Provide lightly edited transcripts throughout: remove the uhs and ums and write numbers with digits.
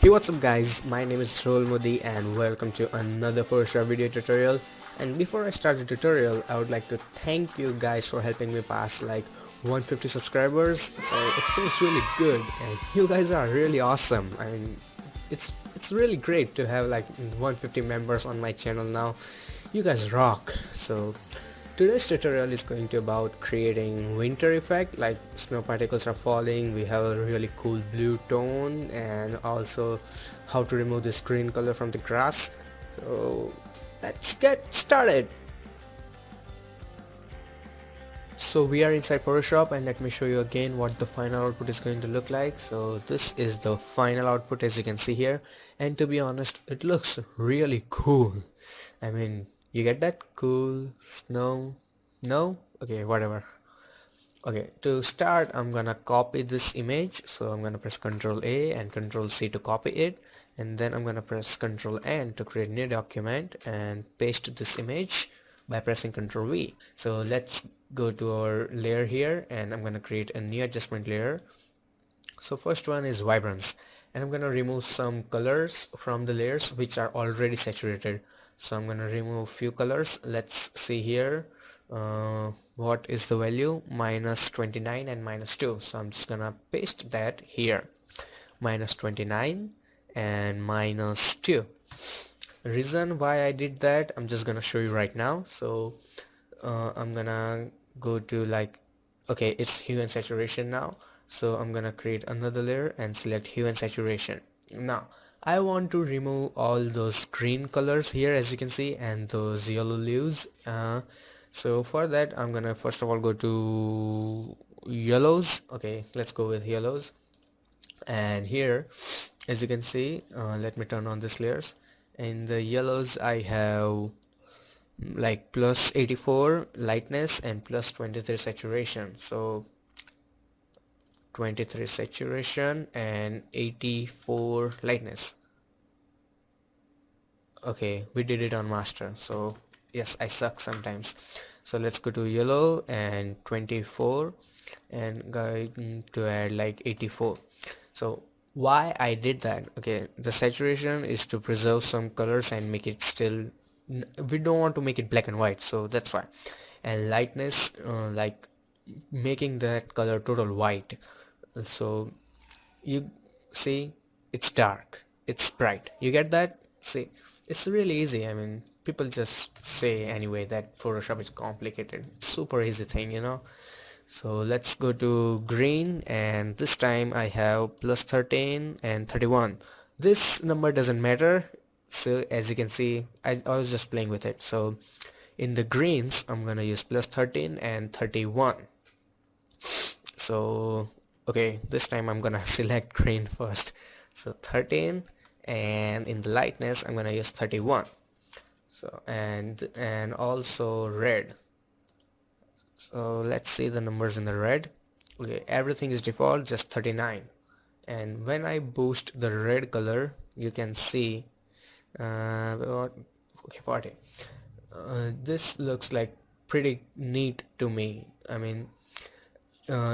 Hey, what's up guys, my name is Rohul Modi and welcome to another Photoshop video tutorial. And before I start the tutorial, I would like to thank you guys for helping me pass like 150 subscribers. So it feels really good and you guys are really awesome. I mean, it's really great to have like 150 members on my channel now. You guys rock. So today's tutorial is going to about creating winter effect, like snow particles are falling, we have a really cool blue tone, and also how to remove this green color from the grass. So let's get started. So we are inside Photoshop and let me show you again what the final output is going to look like. So this is the final output as you can see here, and to be honest it looks really cool. I mean, you get that? Cool snow. No? Okay, whatever. Okay, to start I'm gonna copy this image, so I'm gonna press Ctrl A and Ctrl C to copy it, and then I'm gonna press Ctrl N to create new document and paste this image by pressing Ctrl V. So let's go to our layer here and I'm gonna create a new adjustment layer. So first one is vibrance, and I'm gonna remove some colors from the layers which are already saturated. So I'm gonna remove few colors. Let's see here. What is the value? -29 and -2. So I'm just gonna paste that here. -29 and -2. Reason why I did that, I'm just gonna show you right now. So I'm gonna go to like, okay, it's hue and saturation now, so I'm gonna create another layer and select hue and saturation. Now I want to remove all those green colors here as you can see and those yellow leaves. So for that I'm gonna first of all go to yellows. Okay, let's go with yellows, and here as you can see, let me turn on these layers. In the yellows I have like plus 84 lightness and plus 23 saturation. So 23 saturation and 84 lightness. Okay, we did it on master, so yes, I suck sometimes. So let's go to yellow and 24 and going to add like 84. So why I did that? Okay, the saturation is to preserve some colors and make it still, we don't want to make it black and white, so that's why. And lightness, like making that color total white. So you see, it's dark, it's bright, you get that? See, it's really easy. I mean, people just say anyway that Photoshop is complicated. It's super easy thing, you know. So let's go to green, and this time I have plus 13 and 31. This number doesn't matter. So as you can see, I was just playing with it. So in the greens I'm gonna use plus 13 and 31. So okay, this time I'm gonna select green first. So 13, and in the lightness I'm gonna use 31. So and also red. So let's see the numbers in the red. Okay, everything is default, just 39. And when I boost the red color, you can see okay, 40. This looks like pretty neat to me. I mean,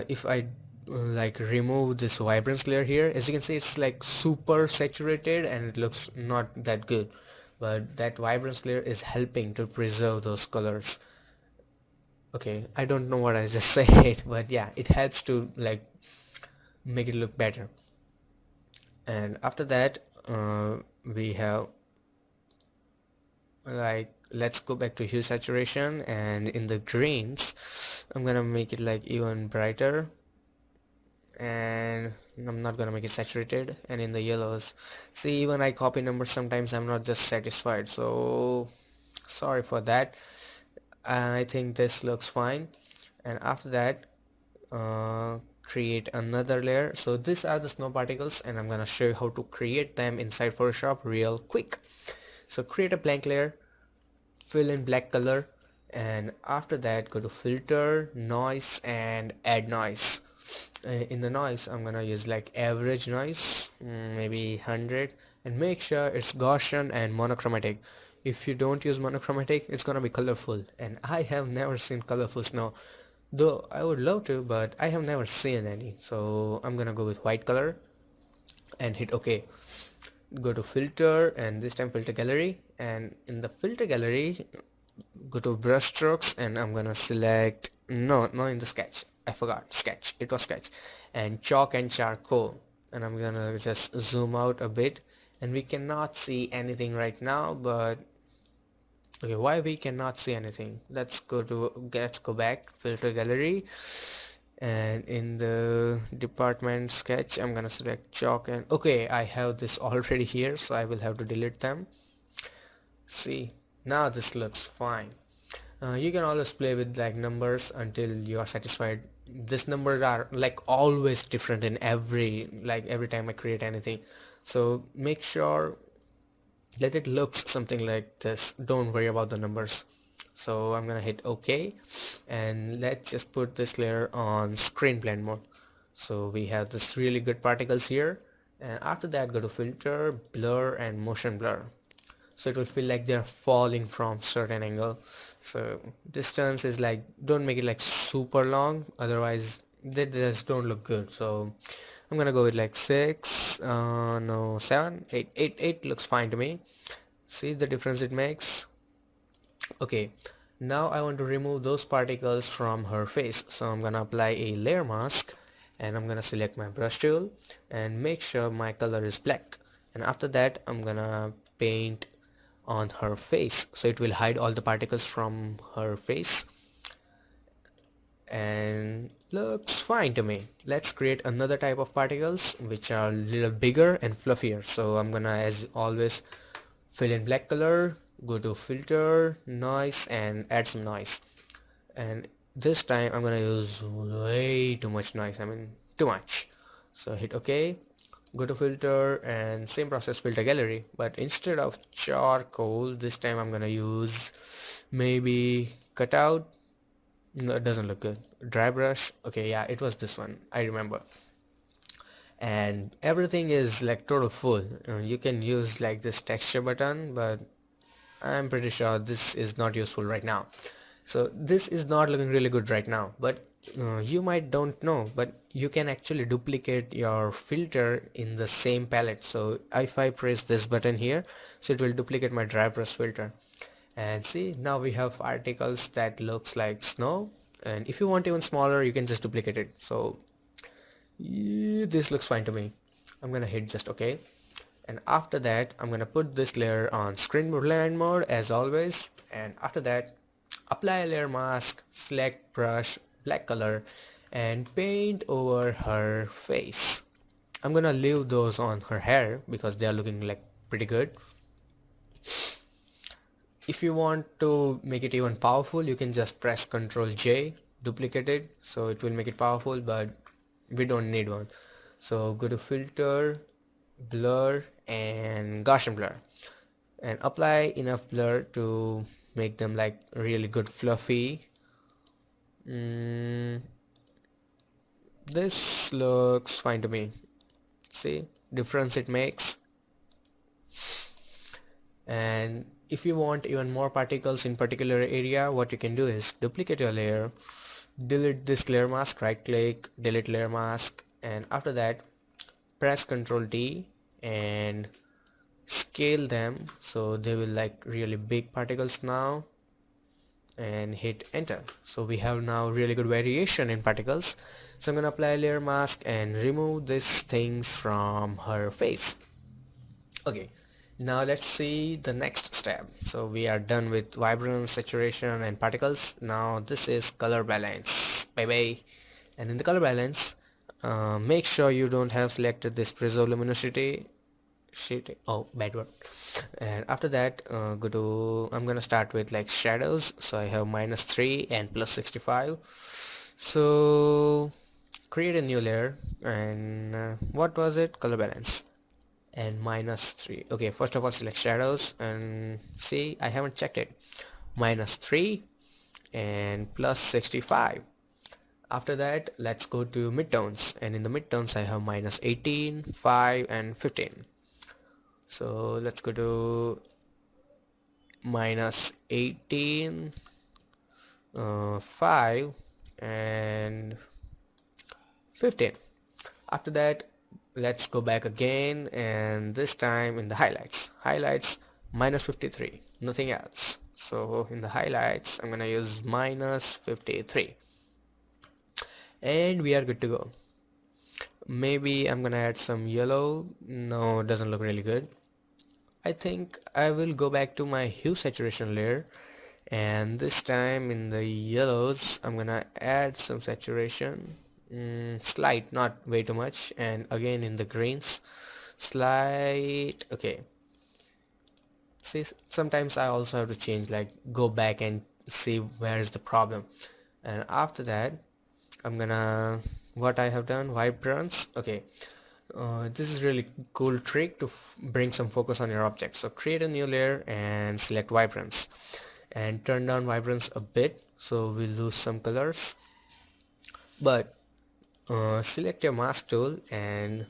if I like remove this vibrance layer here, as you can see it's like super saturated and it looks not that good, but that vibrance layer is helping to preserve those colors. Okay, I don't know what I just said, but yeah, it helps to like make it look better. And after that we have like, let's go back to hue saturation, and in the greens I'm gonna make it like even brighter, and I'm not gonna make it saturated. And in the yellows, see, even I copy numbers sometimes, I'm not just satisfied, so sorry for that. I think this looks fine. And after that create another layer. So these are the snow particles and I'm gonna show you how to create them inside Photoshop real quick. So create a blank layer, fill in black color, and after that go to filter, noise, and add noise. In the noise I'm gonna use like average noise, maybe 100, and make sure it's Gaussian and monochromatic. If you don't use monochromatic, it's gonna be colorful, and I have never seen colorful snow, though I would love to, but I have never seen any. So I'm gonna go with white color and hit OK. go to filter, and this time filter gallery, and in the filter gallery go to brush strokes, and I'm gonna select, no, in the sketch, I forgot, sketch, it was sketch, and chalk and charcoal, and I'm gonna just zoom out a bit, and we cannot see anything right now, but okay, why we cannot see anything? Let's go back, filter gallery, and in the department sketch I'm gonna select chalk, and okay, I have this already here, so I will have to delete them. See, now this looks fine. You can always play with like numbers until you are satisfied. These numbers are like always different in every time I create anything, so make sure let it looks something like this, don't worry about the numbers. So I'm gonna hit OK, and let's just put this layer on screen blend mode. So we have this really good particles here, and after that go to filter, blur, and motion blur, so it will feel like they're falling from certain angle. So distance is like, don't make it like super long, otherwise they just don't look good. So I'm gonna go with like 6, no, 7, 8, 8, 8 looks fine to me. See the difference it makes. Okay, now I want to remove those particles from her face, so I'm gonna apply a layer mask, and I'm gonna select my brush tool and make sure my color is black, and after that I'm gonna paint on her face, so it will hide all the particles from her face, and looks fine to me. Let's create another type of particles which are a little bigger and fluffier. So I'm gonna, as always, fill in black color, go to filter, noise, and add some noise, and this time I'm gonna use way too much noise, I mean too much. So hit OK, go to filter, and same process, filter gallery, but instead of charcoal this time I'm gonna use maybe cutout. No, it doesn't look good. Dry brush, okay, yeah, it was this one, I remember. And everything is like total full. You can use like this texture button, but I'm pretty sure this is not useful right now. So this is not looking really good right now, but you might don't know, but you can actually duplicate your filter in the same palette. So if I press this button here, so it will duplicate my dry brush filter, and see, now we have articles that looks like snow, and if you want even smaller you can just duplicate it. So yeah, this looks fine to me. I'm gonna hit just OK, and after that I'm gonna put this layer on screen blend mode as always, and after that apply a layer mask, select brush, black color, and paint over her face. I'm gonna leave those on her hair because they are looking like pretty good. If you want to make it even powerful, you can just press Ctrl J, duplicate it, so it will make it powerful, but we don't need one. So go to filter, blur, and Gaussian blur, and apply enough blur to make them like really good fluffy. This looks fine to me. See difference it makes. And if you want even more particles in particular area, what you can do is duplicate your layer, delete this layer mask, right click, delete layer mask, and after that press Ctrl D and scale them so they will like really big particles now, and hit enter. So we have now really good variation in particles. So I'm gonna apply a layer mask and remove these things from her face. Okay, now let's see the next step. So we are done with vibrance, saturation, and particles. Now this is color balance, baby. And in the color balance, make sure you don't have selected this preserve luminosity. Shit, oh, bad word. And after that, go to, I'm gonna start with like shadows. So I have -3 and +65. So create a new layer, and what was it? Color balance and -3. Okay, first of all select shadows, and see, I haven't checked it. -3 and +65. After that, let's go to midtones, and in the midtones I have -18, 5, and 15. So let's go to -18, 5, and 15. After that, let's go back again, and this time in the highlights -53, nothing else. So in the highlights I'm gonna use -53, and we are good to go. Maybe I'm gonna add some yellow. No, it doesn't look really good. I think I will go back to my hue saturation layer, and this time in the yellows I'm gonna add some saturation, slight, not way too much, and again in the greens slight. Okay, see, sometimes I also have to change, like go back and see where is the problem. And after that I'm gonna, what I have done, vibrance. Okay, this is really cool trick to bring some focus on your object. So create a new layer and select vibrance and turn down vibrance a bit so we lose some colors. But select your mask tool and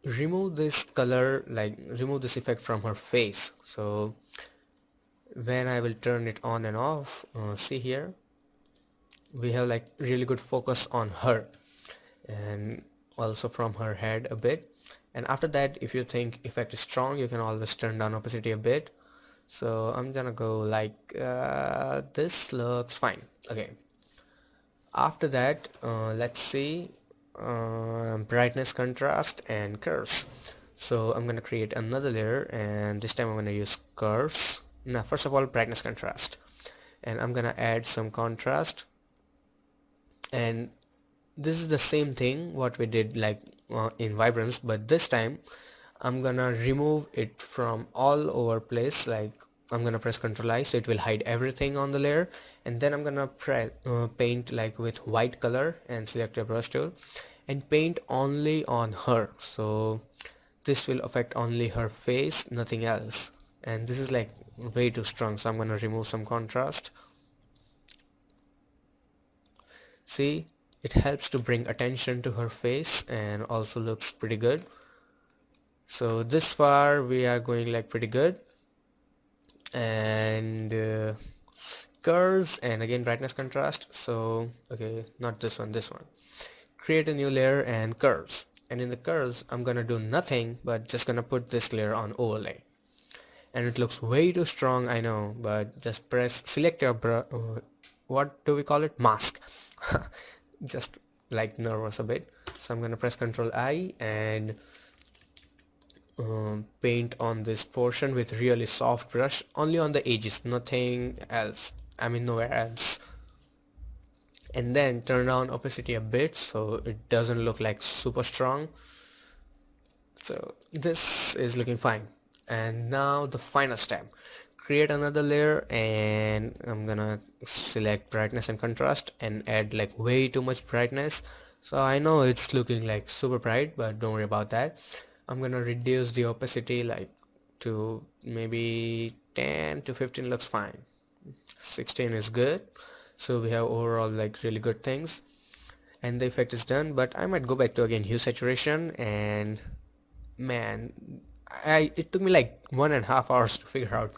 remove this color, like remove this effect from her face. So when I will turn it on and off, see here we have like really good focus on her, and also from her head a bit. And after that, if you think effect is strong, you can always turn down opacity a bit. So I'm gonna go like this looks fine. Okay, after that let's see, brightness, contrast, and curves. So I'm gonna create another layer, and this time I'm gonna use curves. Now first of all, brightness, contrast, and I'm gonna add some contrast. And this is the same thing what we did like in vibrance, but this time I'm gonna remove it from all over place. Like I'm gonna press Ctrl I, so it will hide everything on the layer, and then I'm gonna paint like with white color and select a brush tool and paint only on her. So this will affect only her face, nothing else. And this is like way too strong, so I'm gonna remove some contrast. See, it helps to bring attention to her face and also looks pretty good. So this far we are going like pretty good. And curves, and again brightness, contrast. So okay, not this one, this one. Create a new layer and curves, and in the curves I'm gonna do nothing but just gonna put this layer on overlay. And it looks way too strong, I know, but just press, select your what do we call it, mask. Just like nervous a bit, so I'm gonna press Ctrl I and paint on this portion with really soft brush, only on the edges, nothing else, I mean nowhere else. And then turn down opacity a bit so it doesn't look like super strong. So this is looking fine. And now the final step, create another layer, and I'm gonna select brightness and contrast and add like way too much brightness. So I know it's looking like super bright, but don't worry about that. I'm gonna reduce the opacity like to maybe 10 to 15 looks fine. 16 is good. So we have overall like really good things, and the effect is done. But I might go back to again hue saturation, and man, it took me like 1.5 hours to figure out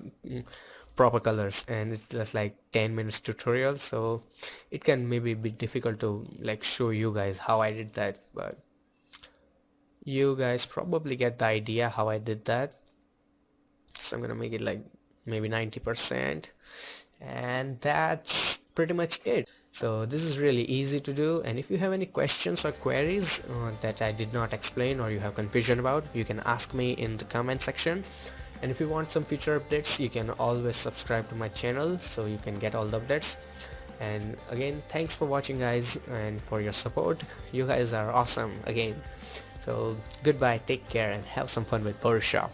proper colors, and it's just like 10 minutes tutorial, so it can maybe be difficult to like show you guys how I did that, but you guys probably get the idea how I did that. So I'm gonna make it like maybe 90%, and that's pretty much it. So this is really easy to do, and if you have any questions or queries that I did not explain or you have confusion about, you can ask me in the comment section. And if you want some future updates, you can always subscribe to my channel so you can get all the updates. And again, thanks for watching guys, and for your support. You guys are awesome again. So goodbye, take care, and have some fun with Photoshop.